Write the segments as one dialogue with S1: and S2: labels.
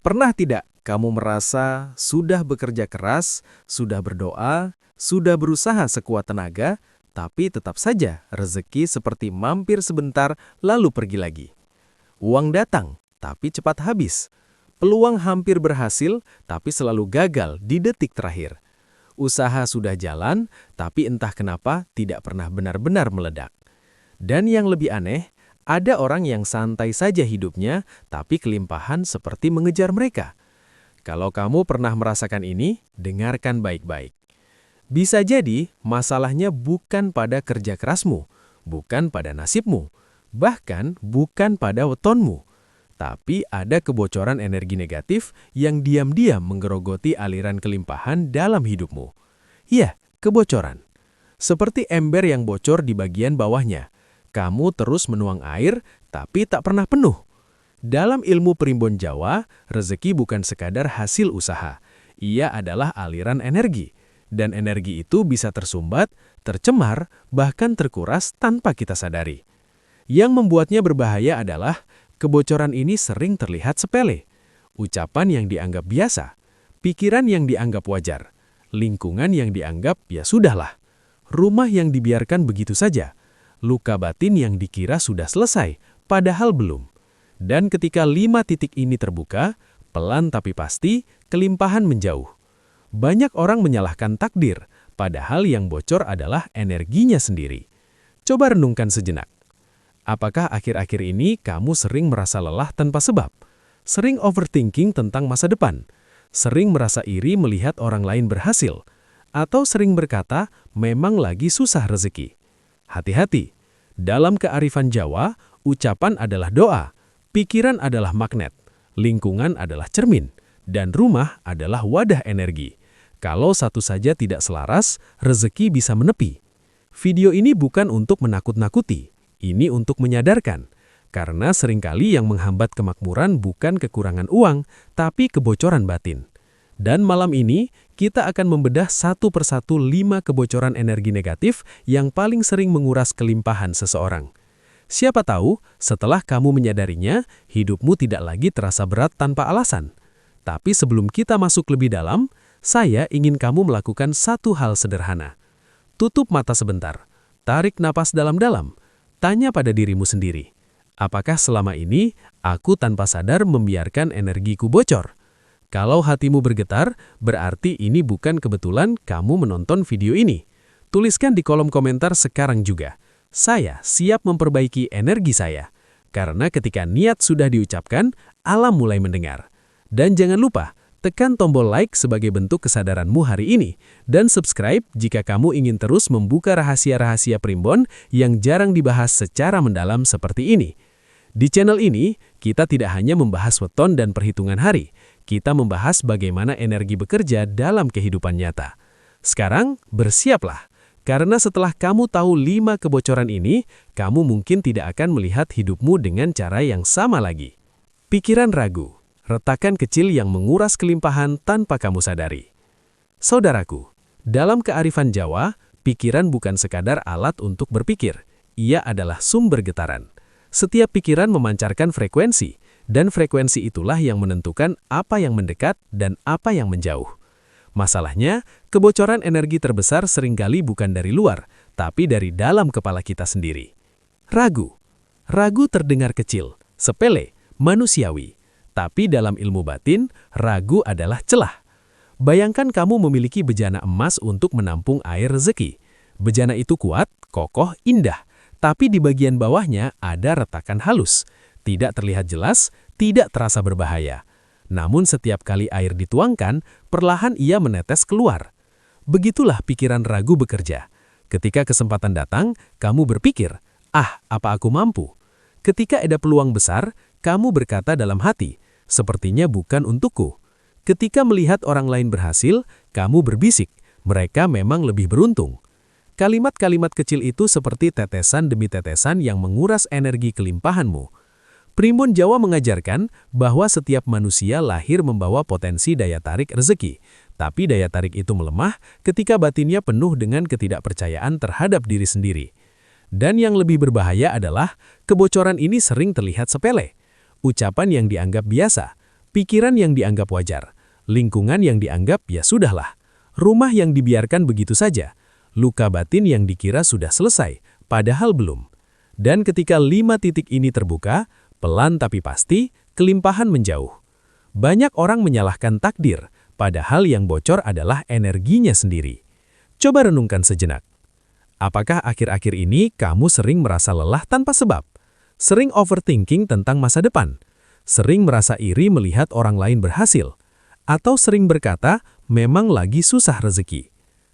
S1: Pernah tidak kamu merasa sudah bekerja keras, sudah berdoa, sudah berusaha sekuat tenaga, tapi tetap saja rezeki seperti mampir sebentar lalu pergi lagi? Uang datang, tapi cepat habis. Peluang hampir berhasil, tapi selalu gagal di detik terakhir. Usaha sudah jalan, tapi entah kenapa tidak pernah benar-benar meledak. Dan yang lebih aneh, ada orang yang santai saja hidupnya, tapi kelimpahan seperti mengejar mereka. Kalau kamu pernah merasakan ini, dengarkan baik-baik. Bisa jadi masalahnya bukan pada kerja kerasmu, bukan pada nasibmu, bahkan bukan pada wetonmu. Tapi ada kebocoran energi negatif yang diam-diam menggerogoti aliran kelimpahan dalam hidupmu. Iya, kebocoran. Seperti ember yang bocor di bagian bawahnya. Kamu terus menuang air, tapi tak pernah penuh. Dalam ilmu primbon Jawa, rezeki bukan sekadar hasil usaha. Ia adalah aliran energi. Dan energi itu bisa tersumbat, tercemar, bahkan terkuras tanpa kita sadari. Yang membuatnya berbahaya adalah kebocoran ini sering terlihat sepele. Ucapan yang dianggap biasa, pikiran yang dianggap wajar, lingkungan yang dianggap ya sudahlah, rumah yang dibiarkan begitu saja, luka batin yang dikira sudah selesai, padahal belum. Dan ketika 5 titik ini terbuka, pelan tapi pasti, kelimpahan menjauh. Banyak orang menyalahkan takdir, padahal yang bocor adalah energinya sendiri. Coba renungkan sejenak. Apakah akhir-akhir ini kamu sering merasa lelah tanpa sebab? Sering overthinking tentang masa depan? Sering merasa iri melihat orang lain berhasil? Atau sering berkata, memang lagi susah rezeki? Hati-hati, dalam kearifan Jawa, ucapan adalah doa, pikiran adalah magnet, lingkungan adalah cermin, dan rumah adalah wadah energi. Kalau satu saja tidak selaras, rezeki bisa menepi. Video ini bukan untuk menakut-nakuti, ini untuk menyadarkan. Karena seringkali yang menghambat kemakmuran bukan kekurangan uang, tapi kebocoran batin. Dan malam ini, kita akan membedah satu persatu 5 kebocoran energi negatif yang paling sering menguras kelimpahan seseorang. Siapa tahu, setelah kamu menyadarinya, hidupmu tidak lagi terasa berat tanpa alasan. Tapi sebelum kita masuk lebih dalam, saya ingin kamu melakukan satu hal sederhana. Tutup mata sebentar, tarik napas dalam-dalam, tanya pada dirimu sendiri. Apakah selama ini aku tanpa sadar membiarkan energiku bocor? Kalau hatimu bergetar, berarti ini bukan kebetulan kamu menonton video ini. Tuliskan di kolom komentar sekarang juga. Saya siap memperbaiki energi saya. Karena ketika niat sudah diucapkan, alam mulai mendengar. Dan jangan lupa, tekan tombol like sebagai bentuk kesadaranmu hari ini. Dan subscribe jika kamu ingin terus membuka rahasia-rahasia primbon yang jarang dibahas secara mendalam seperti ini. Di channel ini, kita tidak hanya membahas weton dan perhitungan hari. Kita membahas bagaimana energi bekerja dalam kehidupan nyata. Sekarang, bersiaplah. Karena setelah kamu tahu 5 kebocoran ini, kamu mungkin tidak akan melihat hidupmu dengan cara yang sama lagi. Pikiran ragu, retakan kecil yang menguras kelimpahan tanpa kamu sadari. Saudaraku, dalam kearifan Jawa, pikiran bukan sekadar alat untuk berpikir. Ia adalah sumber getaran. Setiap pikiran memancarkan frekuensi, dan frekuensi itulah yang menentukan apa yang mendekat dan apa yang menjauh. Masalahnya, kebocoran energi terbesar seringkali bukan dari luar, tapi dari dalam kepala kita sendiri. Ragu. Ragu terdengar kecil, sepele, manusiawi. Tapi dalam ilmu batin, ragu adalah celah. Bayangkan kamu memiliki bejana emas untuk menampung air rezeki. Bejana itu kuat, kokoh, indah. Tapi di bagian bawahnya ada retakan halus. Tidak terlihat jelas, tidak terasa berbahaya. Namun setiap kali air dituangkan, perlahan ia menetes keluar. Begitulah pikiran ragu bekerja. Ketika kesempatan datang, kamu berpikir, apa aku mampu? Ketika ada peluang besar, kamu berkata dalam hati, sepertinya bukan untukku. Ketika melihat orang lain berhasil, kamu berbisik, mereka memang lebih beruntung. Kalimat-kalimat kecil itu seperti tetesan demi tetesan yang menguras energi kelimpahanmu. Primbon Jawa mengajarkan bahwa setiap manusia lahir membawa potensi daya tarik rezeki, tapi daya tarik itu melemah ketika batinnya penuh dengan ketidakpercayaan terhadap diri sendiri. Dan yang lebih berbahaya adalah kebocoran ini sering terlihat sepele. Ucapan yang dianggap biasa, pikiran yang dianggap wajar, lingkungan yang dianggap ya sudahlah, rumah yang dibiarkan begitu saja, luka batin yang dikira sudah selesai, padahal belum. Dan ketika 5 titik ini terbuka, pelan tapi pasti, kelimpahan menjauh. Banyak orang menyalahkan takdir, padahal yang bocor adalah energinya sendiri. Coba renungkan sejenak. Apakah akhir-akhir ini kamu sering merasa lelah tanpa sebab? Sering overthinking tentang masa depan? Sering merasa iri melihat orang lain berhasil? Atau sering berkata, memang lagi susah rezeki?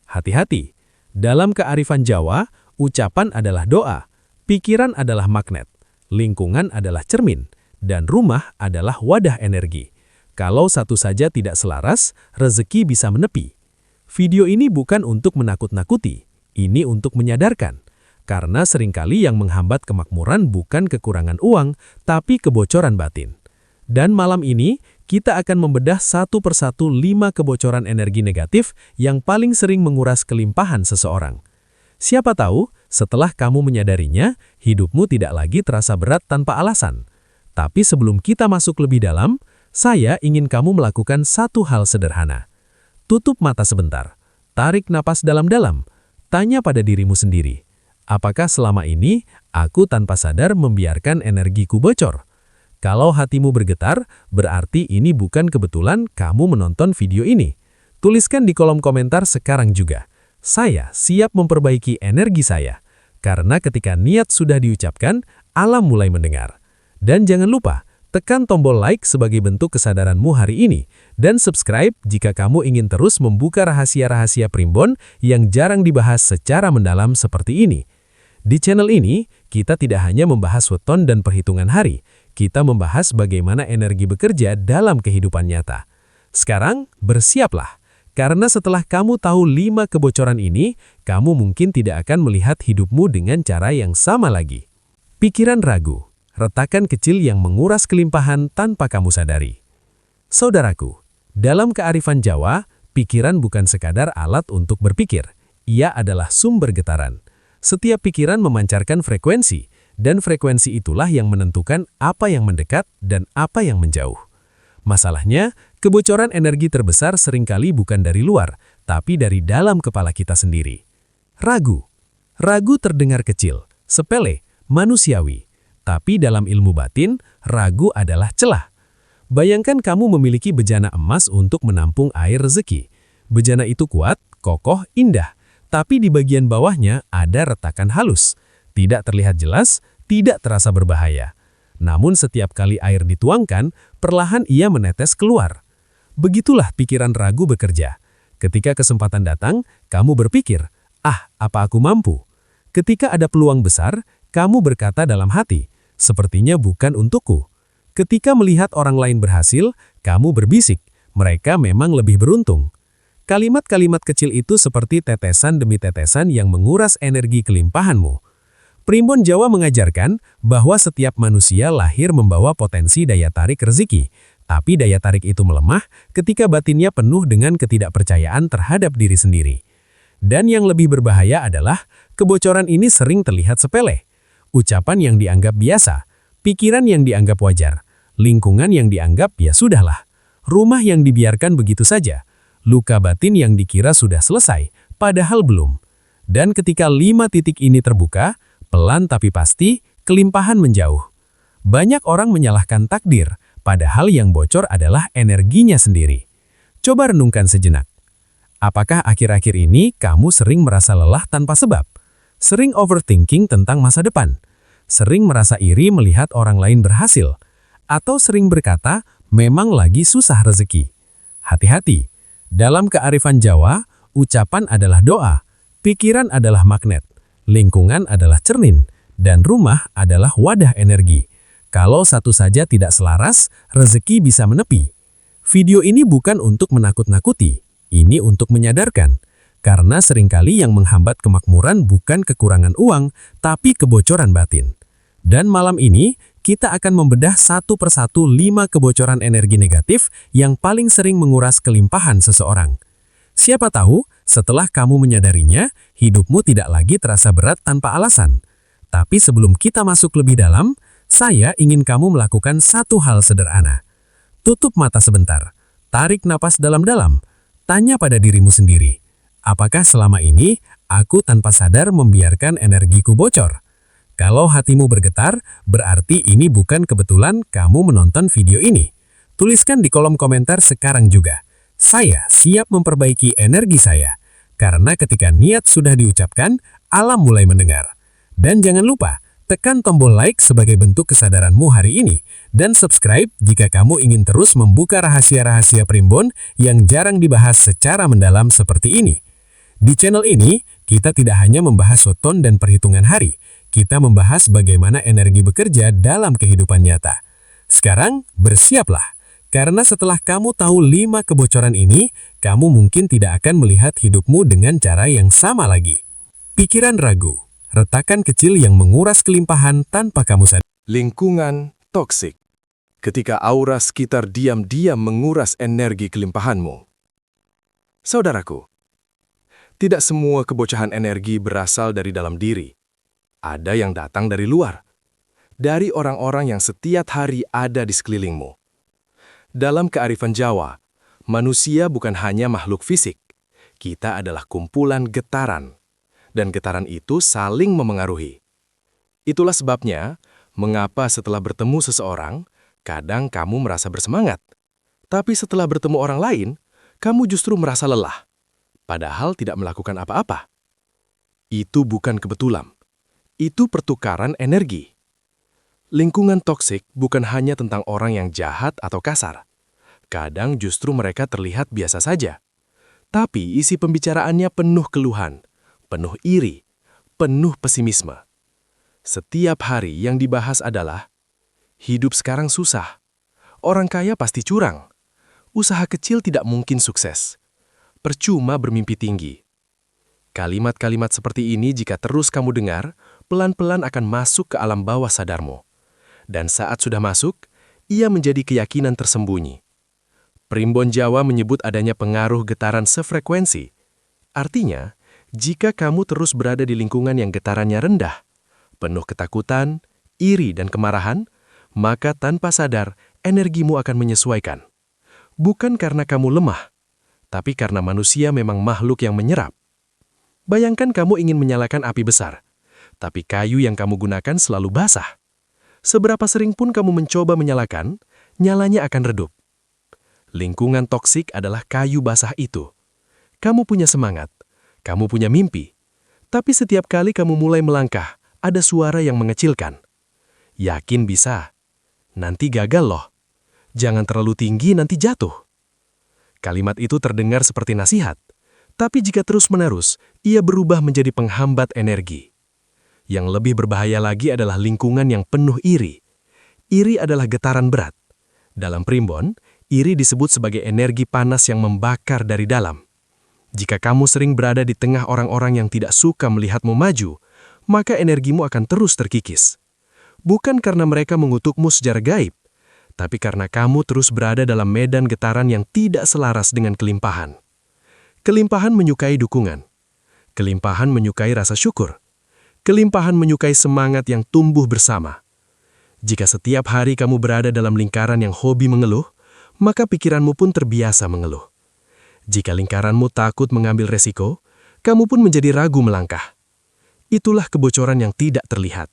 S1: Hati-hati, dalam kearifan Jawa, ucapan adalah doa, pikiran adalah magnet, lingkungan adalah cermin, dan rumah adalah wadah energi. Kalau satu saja tidak selaras, rezeki bisa menepi. Video ini bukan untuk menakut-nakuti, ini untuk menyadarkan. Karena seringkali yang menghambat kemakmuran bukan kekurangan uang, tapi kebocoran batin. Dan malam ini, kita akan membedah satu persatu 5 kebocoran energi negatif yang paling sering menguras kelimpahan seseorang. Siapa tahu, setelah kamu menyadarinya, hidupmu tidak lagi terasa berat tanpa alasan. Tapi sebelum kita masuk lebih dalam, saya ingin kamu melakukan satu hal sederhana. Tutup mata sebentar, tarik napas dalam-dalam, tanya pada dirimu sendiri, apakah selama ini aku tanpa sadar membiarkan energiku bocor? Kalau hatimu bergetar, berarti ini bukan kebetulan kamu menonton video ini. Tuliskan di kolom komentar sekarang juga. Saya siap memperbaiki energi saya. Karena ketika niat sudah diucapkan, alam mulai mendengar. Dan jangan lupa, tekan tombol like sebagai bentuk kesadaranmu hari ini, dan subscribe jika kamu ingin terus membuka rahasia-rahasia primbon yang jarang dibahas secara mendalam seperti ini. Di channel ini, kita tidak hanya membahas weton dan perhitungan hari, kita membahas bagaimana energi bekerja dalam kehidupan nyata. Sekarang, bersiaplah, karena setelah kamu tahu 5 kebocoran ini, kamu mungkin tidak akan melihat hidupmu dengan cara yang sama lagi. Pikiran ragu. Retakan kecil yang menguras kelimpahan tanpa kamu sadari. Saudaraku, dalam kearifan Jawa, pikiran bukan sekadar alat untuk berpikir. Ia adalah sumber getaran. Setiap pikiran memancarkan frekuensi, dan frekuensi itulah yang menentukan apa yang mendekat dan apa yang menjauh. Masalahnya, kebocoran energi terbesar seringkali bukan dari luar, tapi dari dalam kepala kita sendiri. Ragu. Ragu terdengar kecil, sepele, manusiawi. Tapi dalam ilmu batin, ragu adalah celah. Bayangkan kamu memiliki bejana emas untuk menampung air rezeki. Bejana itu kuat, kokoh, indah. Tapi di bagian bawahnya ada retakan halus. Tidak terlihat jelas, tidak terasa berbahaya. Namun setiap kali air dituangkan, perlahan ia menetes keluar. Begitulah pikiran ragu bekerja. Ketika kesempatan datang, kamu berpikir, apa aku mampu? Ketika ada peluang besar, kamu berkata dalam hati, sepertinya bukan untukku. Ketika melihat orang lain berhasil, kamu berbisik, mereka memang lebih beruntung. Kalimat-kalimat kecil itu seperti tetesan demi tetesan yang menguras energi kelimpahanmu. Primbon Jawa mengajarkan bahwa setiap manusia lahir membawa potensi daya tarik rezeki, tapi daya tarik itu melemah ketika batinnya penuh dengan ketidakpercayaan terhadap diri sendiri. Dan yang lebih berbahaya adalah, kebocoran ini sering terlihat sepele. Ucapan yang dianggap biasa, pikiran yang dianggap wajar, lingkungan yang dianggap ya sudahlah, rumah yang dibiarkan begitu saja, luka batin yang dikira sudah selesai, padahal belum. Dan ketika 5 titik ini terbuka, pelan tapi pasti, kelimpahan menjauh. Banyak orang menyalahkan takdir, padahal yang bocor adalah energinya sendiri. Coba renungkan sejenak. Apakah akhir-akhir ini kamu sering merasa lelah tanpa sebab? Sering overthinking tentang masa depan, sering merasa iri melihat orang lain berhasil, atau sering berkata, memang lagi susah rezeki. Hati-hati, dalam kearifan Jawa, ucapan adalah doa, pikiran adalah magnet, lingkungan adalah cermin, dan rumah adalah wadah energi. Kalau satu saja tidak selaras, rezeki bisa menepi. Video ini bukan untuk menakut-nakuti, ini untuk menyadarkan. Karena seringkali yang menghambat kemakmuran bukan kekurangan uang, tapi kebocoran batin. Dan malam ini, kita akan membedah satu persatu 5 kebocoran energi negatif yang paling sering menguras kelimpahan seseorang. Siapa tahu, setelah kamu menyadarinya, hidupmu tidak lagi terasa berat tanpa alasan. Tapi sebelum kita masuk lebih dalam, saya ingin kamu melakukan satu hal sederhana.
S2: Tutup mata sebentar, tarik napas dalam-dalam, tanya pada dirimu sendiri, apakah selama ini aku tanpa sadar membiarkan energiku bocor? Kalau hatimu bergetar, berarti ini bukan kebetulan kamu menonton video ini. Tuliskan di kolom komentar sekarang juga. Saya siap memperbaiki energi saya. Karena ketika niat sudah diucapkan, alam mulai mendengar. Dan jangan lupa, tekan tombol like sebagai bentuk kesadaranmu hari ini. Dan subscribe jika kamu ingin terus membuka rahasia-rahasia primbon yang jarang dibahas secara mendalam seperti ini. Di channel ini, kita tidak hanya membahas soton dan perhitungan hari, kita membahas bagaimana energi bekerja dalam kehidupan nyata. Sekarang, bersiaplah. Karena setelah kamu tahu 5 kebocoran ini, kamu mungkin tidak akan melihat hidupmu dengan cara yang sama lagi. Pikiran ragu, retakan kecil yang menguras kelimpahan tanpa kamu sadari.
S3: Lingkungan toksik. Ketika aura sekitar diam-diam menguras energi kelimpahanmu. Saudaraku, tidak semua kebocoran energi berasal dari dalam diri. Ada yang datang dari luar, dari orang-orang yang setiap hari ada di sekelilingmu. Dalam kearifan Jawa, manusia bukan hanya makhluk fisik. Kita adalah kumpulan getaran, dan getaran itu saling memengaruhi. Itulah sebabnya, mengapa setelah bertemu seseorang, kadang kamu merasa bersemangat. Tapi setelah bertemu orang lain, kamu justru merasa lelah. Padahal tidak melakukan apa-apa. Itu bukan kebetulan. Itu pertukaran energi. Lingkungan toksik bukan hanya tentang orang yang jahat atau kasar. Kadang justru mereka terlihat biasa saja. Tapi isi pembicaraannya penuh keluhan, penuh iri, penuh pesimisme. Setiap hari yang dibahas adalah, hidup sekarang susah. Orang kaya pasti curang. Usaha kecil tidak mungkin sukses. Percuma bermimpi tinggi. Kalimat-kalimat seperti ini jika terus kamu dengar, pelan-pelan akan masuk ke alam bawah sadarmu. Dan saat sudah masuk, ia menjadi keyakinan tersembunyi. Primbon Jawa menyebut adanya pengaruh getaran sefrekuensi. Artinya, jika kamu terus berada di lingkungan yang getarannya rendah, penuh ketakutan, iri dan kemarahan, maka tanpa sadar energimu akan menyesuaikan. Bukan karena kamu lemah, tapi karena manusia memang makhluk yang menyerap. Bayangkan kamu ingin menyalakan api besar, tapi kayu yang kamu gunakan selalu basah. Seberapa sering pun kamu mencoba menyalakan, nyalanya akan redup. Lingkungan toksik adalah kayu basah itu. Kamu punya semangat, kamu punya mimpi, tapi setiap kali kamu mulai melangkah, ada suara yang mengecilkan. Yakin bisa? Nanti gagal loh. Jangan terlalu tinggi, nanti jatuh. Kalimat itu terdengar seperti nasihat, tapi jika terus-menerus, ia berubah menjadi penghambat energi. Yang lebih berbahaya lagi adalah lingkungan yang penuh iri. Iri adalah getaran berat. Dalam primbon, iri disebut sebagai energi panas yang membakar dari dalam. Jika kamu sering berada di tengah orang-orang yang tidak suka melihatmu maju, maka energimu akan terus terkikis. Bukan karena mereka mengutukmu secara gaib, tapi karena kamu terus berada dalam medan getaran yang tidak selaras dengan kelimpahan. Kelimpahan menyukai dukungan. Kelimpahan menyukai rasa syukur. Kelimpahan menyukai semangat yang tumbuh bersama. Jika setiap hari kamu berada dalam lingkaran yang hobi mengeluh, maka pikiranmu pun terbiasa mengeluh. Jika lingkaranmu takut mengambil resiko, kamu pun menjadi ragu melangkah. Itulah kebocoran yang tidak terlihat.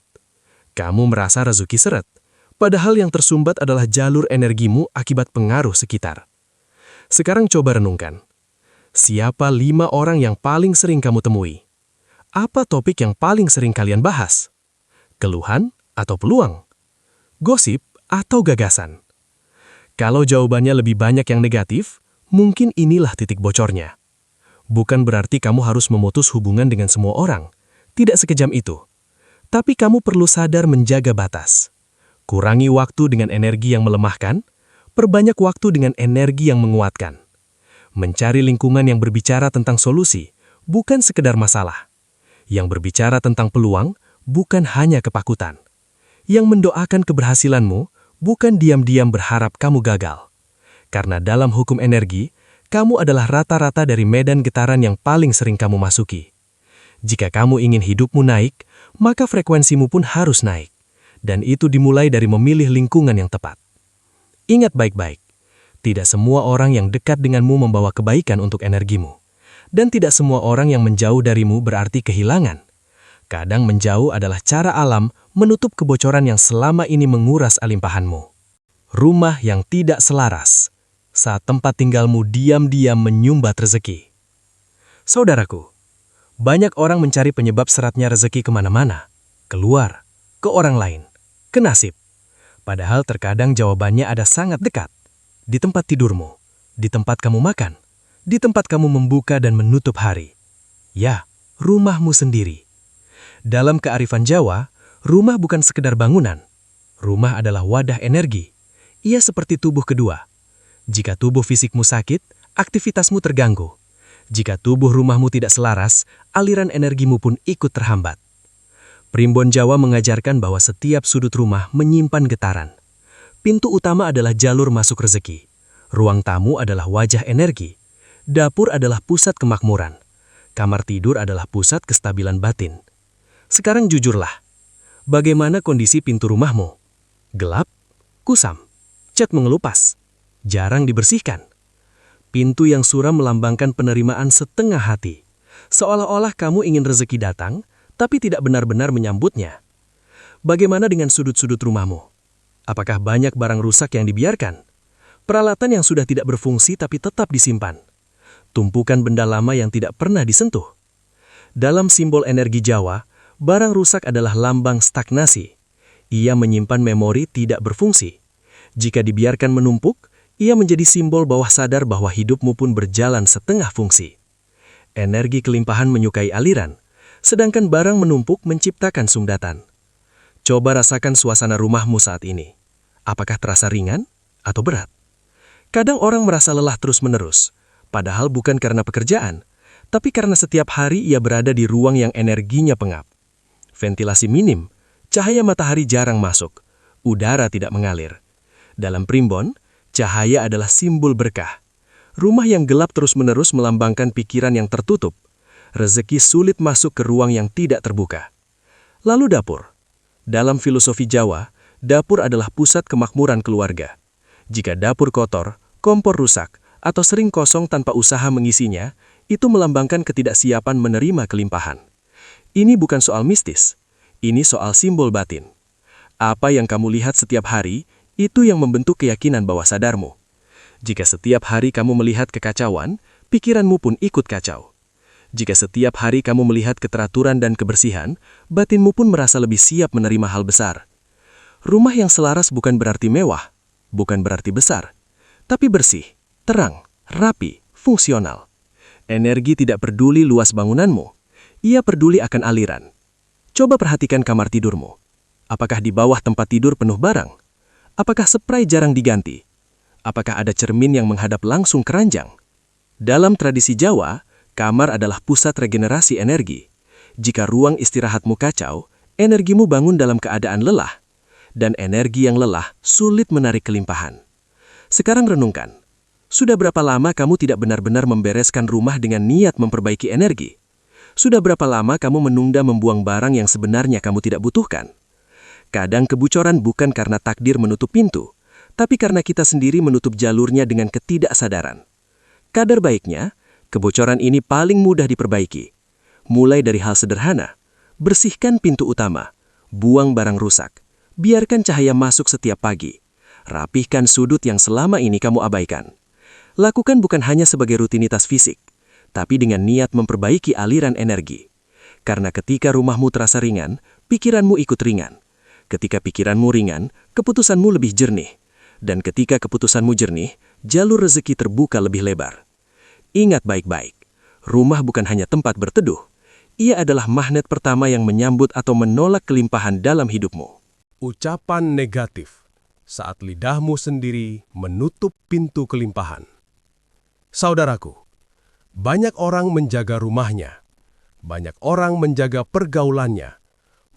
S3: Kamu merasa rezeki seret, padahal yang tersumbat adalah jalur energimu akibat pengaruh sekitar. Sekarang coba renungkan. Siapa 5 orang yang paling sering kamu temui? Apa topik yang paling sering kalian bahas? Keluhan atau peluang? Gosip atau gagasan? Kalau jawabannya lebih banyak yang negatif, mungkin inilah titik bocornya. Bukan berarti kamu harus memutus hubungan dengan semua orang. Tidak sekejam itu. Tapi kamu perlu sadar menjaga batas. Kurangi waktu dengan energi yang melemahkan, perbanyak waktu dengan energi yang menguatkan. Mencari lingkungan yang berbicara tentang solusi, bukan sekedar masalah. Yang berbicara tentang peluang, bukan hanya kepakutan. Yang mendoakan keberhasilanmu, bukan diam-diam berharap kamu gagal. Karena dalam hukum energi, kamu adalah rata-rata dari medan getaran yang paling sering kamu masuki. Jika kamu ingin hidupmu naik, maka frekuensimu pun harus naik. Dan itu dimulai dari memilih lingkungan yang tepat. Ingat baik-baik,
S4: Tidak semua orang yang dekat denganmu membawa kebaikan untuk energimu. Dan tidak semua orang yang menjauh darimu berarti kehilangan. Kadang menjauh adalah cara alam menutup kebocoran yang selama ini menguras alimpahanmu. Rumah yang tidak selaras, saat tempat tinggalmu diam-diam menyumbat rezeki. Saudaraku, banyak orang mencari penyebab seratnya rezeki kemana-mana, keluar, ke orang lain, ke nasib. Padahal terkadang jawabannya ada sangat dekat, di tempat tidurmu, di tempat kamu makan, di tempat kamu membuka dan menutup hari. Ya, rumahmu sendiri. Dalam kearifan Jawa, rumah bukan sekedar bangunan. Rumah adalah wadah energi. Ia seperti tubuh kedua. Jika tubuh fisikmu sakit, aktivitasmu terganggu. Jika tubuh rumahmu tidak selaras, aliran energimu pun ikut terhambat. Primbon Jawa mengajarkan bahwa setiap sudut rumah menyimpan getaran. Pintu utama adalah jalur masuk rezeki. Ruang tamu adalah wajah energi. Dapur adalah pusat kemakmuran. Kamar tidur adalah pusat kestabilan batin. Sekarang jujurlah, bagaimana kondisi pintu rumahmu? Gelap? Kusam? Cat mengelupas? Jarang dibersihkan? Pintu yang suram melambangkan penerimaan setengah hati. Seolah-olah kamu ingin rezeki datang, tapi tidak benar-benar menyambutnya. Bagaimana dengan sudut-sudut rumahmu? Apakah banyak barang rusak yang dibiarkan? Peralatan yang sudah tidak berfungsi tapi tetap disimpan? Tumpukan benda lama yang tidak pernah disentuh? Dalam simbol energi Jawa, barang rusak adalah lambang stagnasi. Ia menyimpan memori tidak berfungsi. Jika dibiarkan menumpuk, ia menjadi simbol bawah sadar bahwa hidupmu pun berjalan setengah fungsi. Energi kelimpahan menyukai aliran, sedangkan barang menumpuk menciptakan sumbatan. Coba rasakan suasana rumahmu saat ini. Apakah terasa ringan atau berat? Kadang orang merasa lelah terus-menerus, padahal bukan karena pekerjaan, tapi karena setiap hari ia berada di ruang yang energinya pengap. Ventilasi minim, cahaya matahari jarang masuk, udara tidak mengalir. Dalam primbon, cahaya adalah simbol berkah. Rumah yang gelap terus-menerus melambangkan pikiran yang tertutup. Rezeki sulit masuk ke ruang yang tidak terbuka. Lalu dapur. Dalam filosofi Jawa, dapur adalah pusat kemakmuran keluarga. Jika dapur kotor, kompor rusak, atau sering kosong tanpa usaha mengisinya, itu melambangkan ketidaksiapan menerima kelimpahan. Ini bukan soal mistis, ini soal simbol batin. Apa yang kamu lihat setiap hari, itu yang membentuk keyakinan bawah sadarmu. Jika setiap hari kamu melihat kekacauan, pikiranmu pun ikut kacau. Jika setiap hari kamu melihat keteraturan dan kebersihan, batinmu pun merasa lebih siap menerima hal besar. Rumah yang selaras bukan berarti mewah, bukan berarti besar, tapi bersih, terang, rapi, fungsional. Energi tidak peduli luas bangunanmu. Ia peduli akan aliran. Coba perhatikan kamar tidurmu. Apakah di bawah tempat tidur penuh barang? Apakah spray jarang diganti? Apakah ada cermin yang menghadap langsung ke ranjang? Dalam tradisi Jawa, kamar adalah pusat regenerasi energi. Jika ruang istirahatmu kacau, energimu bangun dalam keadaan lelah. Dan energi yang lelah sulit menarik kelimpahan. Sekarang renungkan. Sudah berapa lama kamu tidak benar-benar membereskan rumah dengan niat memperbaiki energi? Sudah berapa lama kamu menunda membuang barang yang sebenarnya kamu tidak butuhkan? Kadang kebocoran bukan karena takdir menutup pintu, tapi karena kita sendiri menutup jalurnya dengan ketidaksadaran. Kadar baiknya, kebocoran ini paling mudah diperbaiki. Mulai dari hal sederhana, bersihkan pintu utama, buang barang rusak, biarkan cahaya masuk setiap pagi, rapihkan sudut yang selama ini kamu abaikan. Lakukan bukan hanya sebagai rutinitas fisik, tapi dengan niat memperbaiki aliran energi. Karena ketika rumahmu terasa ringan, pikiranmu ikut ringan. Ketika pikiranmu ringan, keputusanmu lebih jernih. Dan ketika keputusanmu jernih, jalur rezeki terbuka lebih lebar. Ingat baik-baik, rumah bukan hanya tempat berteduh. Ia adalah magnet pertama yang menyambut atau menolak kelimpahan dalam hidupmu.
S3: Ucapan negatif saat lidahmu sendiri menutup pintu kelimpahan. Saudaraku, banyak orang menjaga rumahnya, banyak orang menjaga pergaulannya,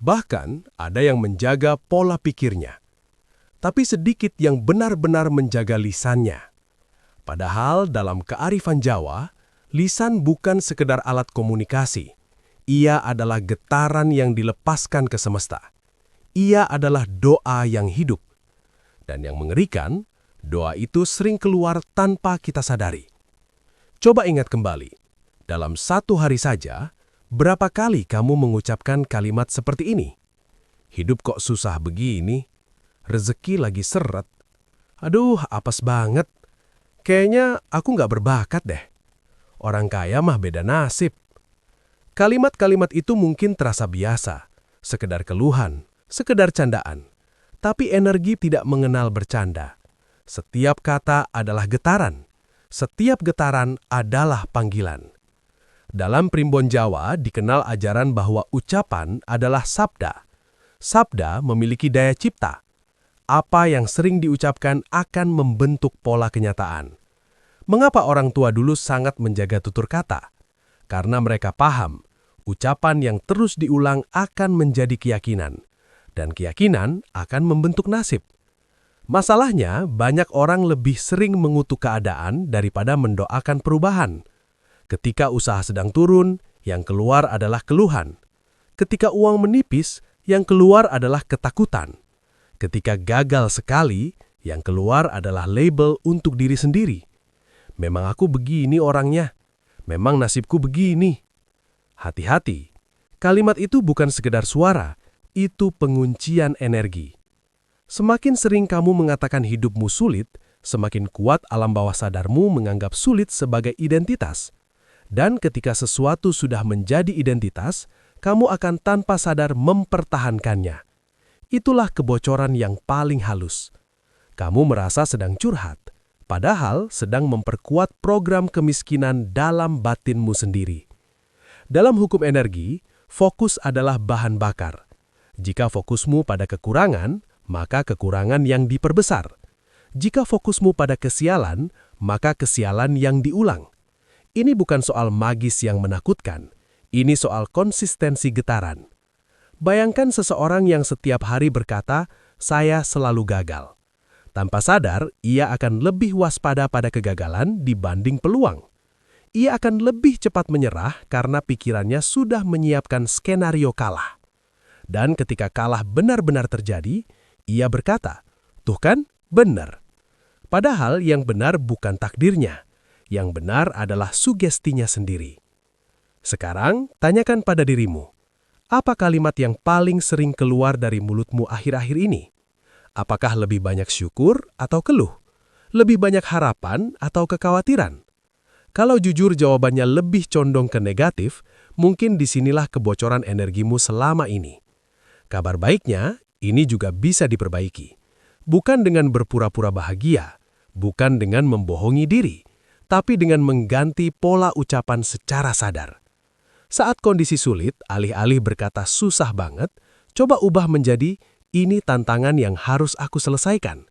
S3: bahkan ada yang menjaga pola pikirnya. Tapi sedikit yang benar-benar menjaga lisannya. Padahal dalam kearifan Jawa, lisan bukan sekedar alat komunikasi. Ia adalah getaran yang dilepaskan ke semesta. Ia adalah doa yang hidup. Dan yang mengerikan, Doa itu sering keluar tanpa kita sadari. Coba ingat kembali, dalam satu hari saja, berapa kali kamu mengucapkan kalimat seperti ini? Hidup kok susah begini? Rezeki lagi seret. Aduh, apes banget. Kayaknya aku nggak berbakat deh. Orang kaya mah beda nasib. Kalimat-kalimat itu mungkin terasa biasa, sekedar keluhan, sekedar candaan. Tapi energi tidak mengenal bercanda. Setiap kata adalah getaran. Setiap getaran adalah panggilan. Dalam primbon Jawa dikenal ajaran bahwa ucapan adalah sabda. Sabda memiliki daya cipta. Apa yang sering diucapkan akan membentuk pola kenyataan. Mengapa orang tua dulu sangat menjaga tutur kata? Karena mereka paham, ucapan yang terus diulang akan menjadi keyakinan. Dan keyakinan akan membentuk nasib. Masalahnya, banyak orang lebih sering mengutuk keadaan daripada mendoakan perubahan. Ketika usaha sedang turun, yang keluar adalah keluhan. Ketika uang menipis, yang keluar adalah ketakutan. Ketika gagal sekali, yang keluar adalah label untuk diri sendiri. Memang aku begini orangnya. Memang nasibku begini. Hati-hati, kalimat itu bukan sekedar suara, itu penguncian energi. Semakin sering kamu mengatakan hidupmu sulit, semakin kuat alam bawah sadarmu menganggap sulit sebagai identitas. Dan ketika sesuatu sudah menjadi identitas, kamu akan tanpa sadar mempertahankannya. Itulah kebocoran yang paling halus. Kamu merasa sedang curhat, padahal sedang memperkuat program kemiskinan dalam batinmu sendiri. Dalam hukum energi, fokus adalah bahan bakar. Jika fokusmu pada kekurangan, maka kekurangan yang diperbesar. Jika fokusmu pada kesialan, maka kesialan yang diulang. Ini bukan soal magis yang menakutkan. Ini soal konsistensi getaran. Bayangkan seseorang yang setiap hari berkata, "Saya selalu gagal." Tanpa sadar, ia akan lebih waspada pada kegagalan dibanding peluang. Ia akan lebih cepat menyerah karena pikirannya sudah menyiapkan skenario kalah. Dan ketika kalah benar-benar terjadi, ia berkata, "Tuh kan, benar." Padahal yang benar bukan takdirnya. Yang benar adalah sugestinya sendiri. Sekarang, tanyakan pada dirimu, apa kalimat yang paling sering keluar dari mulutmu akhir-akhir ini? Apakah lebih banyak syukur atau keluh? Lebih banyak harapan atau kekhawatiran? Kalau jujur jawabannya lebih condong ke negatif, mungkin disinilah kebocoran energimu selama ini. Kabar baiknya, ini juga bisa diperbaiki. Bukan dengan berpura-pura bahagia, bukan dengan membohongi diri, tapi dengan mengganti pola ucapan secara sadar. Saat kondisi sulit, alih-alih berkata susah banget, coba ubah menjadi, ini tantangan yang harus aku selesaikan.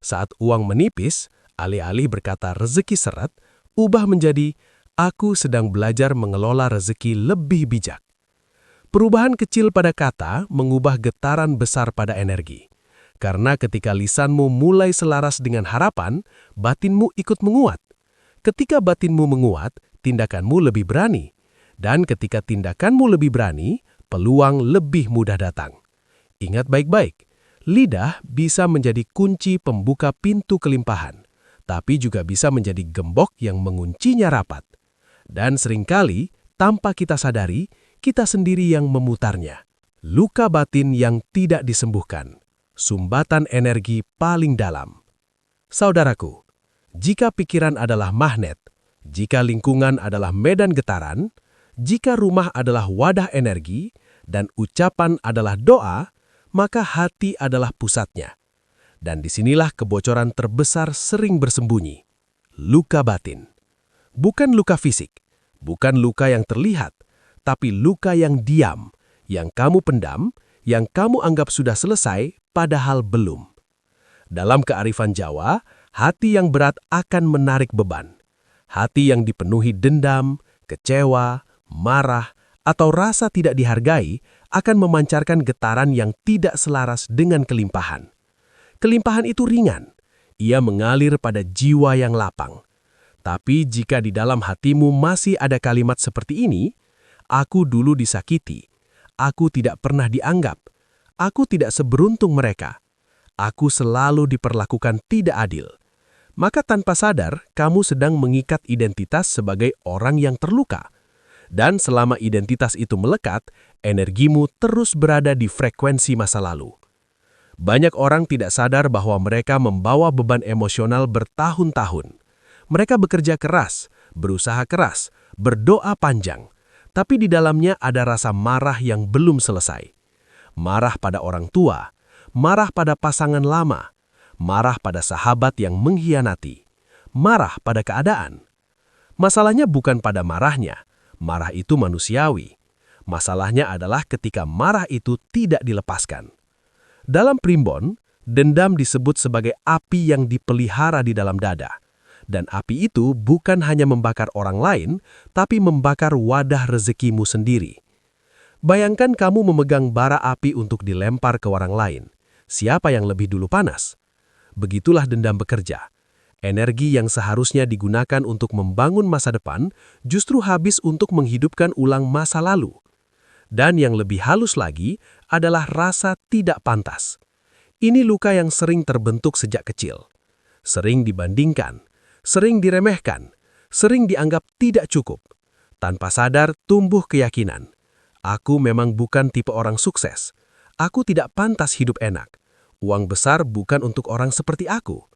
S3: Saat uang menipis, alih-alih berkata rezeki seret, ubah menjadi, aku sedang belajar mengelola rezeki lebih bijak. Perubahan kecil pada kata mengubah getaran besar pada energi. Karena ketika lisanmu mulai selaras dengan harapan, batinmu ikut menguat. Ketika batinmu menguat, tindakanmu lebih berani. Dan ketika tindakanmu lebih berani, peluang lebih mudah datang. Ingat baik-baik, lidah bisa menjadi kunci pembuka pintu kelimpahan, tapi juga bisa menjadi gembok yang menguncinya rapat. Dan seringkali, tanpa kita sadari, kita sendiri yang memutarnya. Luka batin yang tidak disembuhkan. Sumbatan energi paling dalam. Saudaraku, jika pikiran adalah magnet, jika lingkungan adalah medan getaran, jika rumah adalah wadah energi, dan ucapan adalah doa, maka hati adalah pusatnya. Dan disinilah kebocoran terbesar sering bersembunyi. Luka batin. Bukan luka fisik, bukan luka yang terlihat, tapi luka yang diam, yang kamu pendam, yang kamu anggap sudah selesai, padahal belum. Dalam kearifan Jawa, hati yang berat akan menarik beban. Hati yang dipenuhi dendam, kecewa, marah, atau rasa tidak dihargai akan memancarkan getaran yang tidak selaras dengan kelimpahan. Kelimpahan itu ringan, ia mengalir pada jiwa yang lapang. Tapi jika di dalam hatimu masih ada kalimat seperti ini, aku dulu disakiti, aku tidak pernah dianggap, aku tidak seberuntung mereka,
S4: Aku selalu diperlakukan tidak adil. Maka tanpa sadar, kamu sedang mengikat identitas sebagai orang yang terluka. Dan selama identitas itu melekat, energimu terus berada di frekuensi masa lalu. Banyak orang tidak sadar bahwa mereka membawa beban emosional bertahun-tahun. Mereka bekerja keras, berusaha keras, berdoa panjang, tapi di dalamnya ada rasa marah yang belum selesai. Marah pada orang tua, marah pada pasangan lama, marah pada sahabat yang mengkhianati, marah pada keadaan. Masalahnya bukan pada marahnya, marah itu manusiawi. Masalahnya adalah ketika marah itu tidak dilepaskan. Dalam primbon, dendam disebut sebagai api yang dipelihara di dalam dada. Dan api itu bukan hanya membakar orang lain, tapi membakar wadah rezekimu sendiri. Bayangkan kamu memegang bara api untuk dilempar ke orang lain. Siapa yang lebih dulu panas? Begitulah dendam bekerja. Energi yang seharusnya digunakan untuk membangun masa depan justru habis untuk menghidupkan ulang masa lalu. Dan yang lebih halus lagi adalah rasa tidak pantas. Ini luka yang sering terbentuk sejak kecil. Sering dibandingkan, sering diremehkan, sering dianggap tidak cukup. Tanpa sadar tumbuh keyakinan. Aku memang bukan tipe orang sukses. Aku tidak pantas hidup enak. Uang besar bukan untuk orang seperti aku.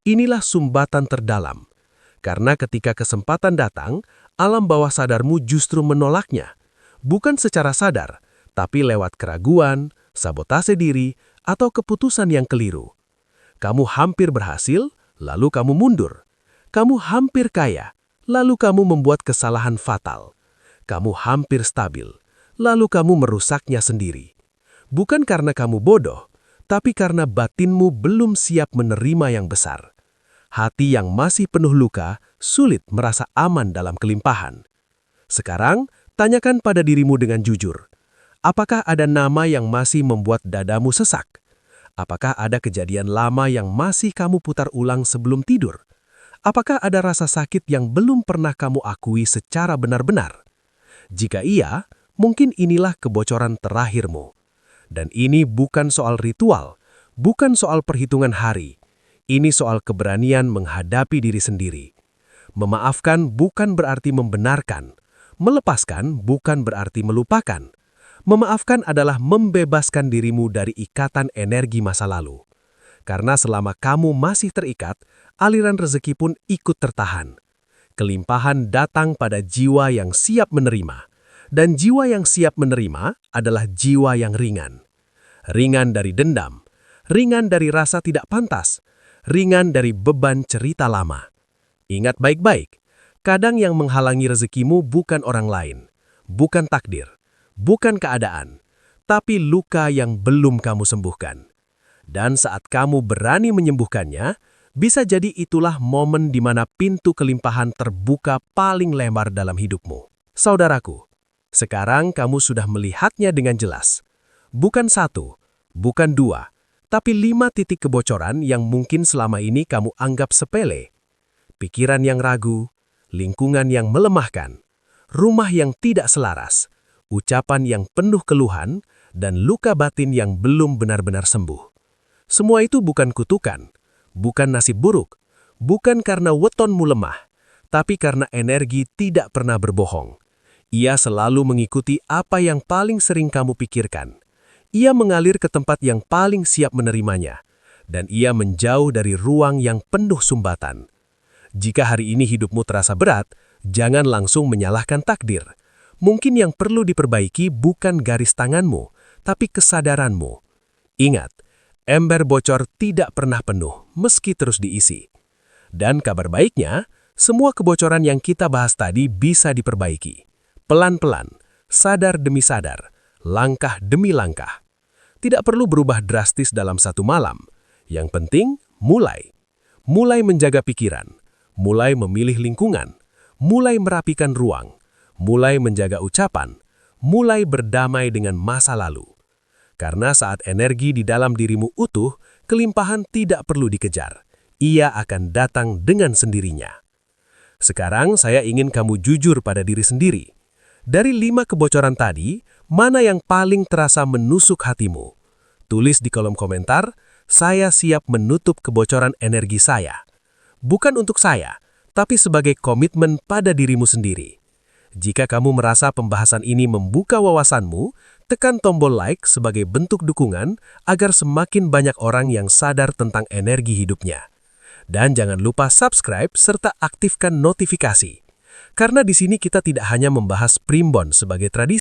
S4: Inilah sumbatan terdalam. Karena ketika kesempatan datang, alam bawah sadarmu justru menolaknya. Bukan secara sadar, tapi lewat keraguan, sabotase diri, atau keputusan yang keliru. Kamu hampir berhasil, lalu kamu mundur. Kamu hampir kaya, lalu kamu membuat kesalahan fatal. Kamu hampir stabil, lalu kamu merusaknya sendiri. Bukan karena kamu bodoh, tapi karena batinmu belum siap menerima yang besar. Hati yang masih penuh luka sulit merasa aman dalam kelimpahan. Sekarang, tanyakan pada dirimu dengan jujur. Apakah ada nama yang masih membuat dadamu sesak? Apakah ada kejadian lama yang masih kamu putar ulang sebelum tidur? Apakah ada rasa sakit yang belum pernah kamu akui secara benar-benar? Jika iya, mungkin inilah kebocoran terakhirmu. Dan ini bukan soal ritual, bukan soal perhitungan hari. Ini soal keberanian menghadapi diri sendiri. Memaafkan bukan berarti membenarkan. Melepaskan bukan berarti melupakan. Memaafkan adalah membebaskan dirimu dari ikatan energi masa lalu. Karena selama kamu masih terikat, aliran rezeki pun ikut tertahan. Kelimpahan datang pada jiwa yang siap menerima. Dan jiwa yang siap menerima adalah jiwa yang ringan. Ringan dari dendam, ringan dari rasa tidak pantas, ringan dari beban cerita lama. Ingat baik-baik, kadang yang menghalangi rezekimu bukan orang lain, bukan takdir, bukan keadaan, tapi luka yang belum kamu sembuhkan. Dan saat kamu berani menyembuhkannya, bisa jadi itulah momen di mana pintu kelimpahan terbuka paling lebar dalam hidupmu. Saudaraku, sekarang kamu sudah melihatnya dengan jelas. Bukan 1, bukan 2, tapi 5 titik kebocoran yang mungkin selama ini kamu anggap sepele. Pikiran yang ragu, lingkungan yang melemahkan, rumah yang tidak selaras, ucapan yang penuh keluhan, dan luka batin yang belum benar-benar sembuh. Semua itu bukan kutukan, bukan nasib buruk, bukan karena wetonmu lemah, tapi karena energi tidak pernah berbohong. Ia selalu mengikuti apa yang paling sering kamu pikirkan. Ia mengalir ke tempat yang paling siap menerimanya, dan ia menjauh dari ruang yang penuh sumbatan. Jika hari ini hidupmu terasa berat, jangan langsung menyalahkan takdir. Mungkin yang perlu diperbaiki bukan garis tanganmu, tapi kesadaranmu. Ingat, ember bocor tidak pernah penuh, meski terus diisi. Dan kabar baiknya, semua kebocoran yang kita bahas tadi bisa diperbaiki. Pelan-pelan, sadar demi sadar, langkah demi langkah. Tidak perlu berubah drastis dalam satu malam. Yang penting, mulai. Mulai menjaga pikiran, mulai memilih lingkungan, mulai merapikan ruang, mulai menjaga ucapan, mulai berdamai dengan masa lalu. Karena saat energi di dalam dirimu utuh, kelimpahan tidak perlu dikejar. Ia akan datang dengan sendirinya. Sekarang saya ingin kamu jujur pada diri sendiri. Dari 5 kebocoran tadi, mana yang paling terasa menusuk hatimu? Tulis di kolom komentar,
S2: saya siap menutup kebocoran energi saya. Bukan untuk saya, tapi sebagai komitmen pada dirimu sendiri. Jika kamu merasa pembahasan ini membuka wawasanmu, tekan tombol like sebagai bentuk dukungan agar semakin banyak orang yang sadar tentang energi hidupnya. Dan jangan lupa subscribe serta aktifkan notifikasi. Karena di sini kita tidak hanya membahas primbon sebagai tradisi,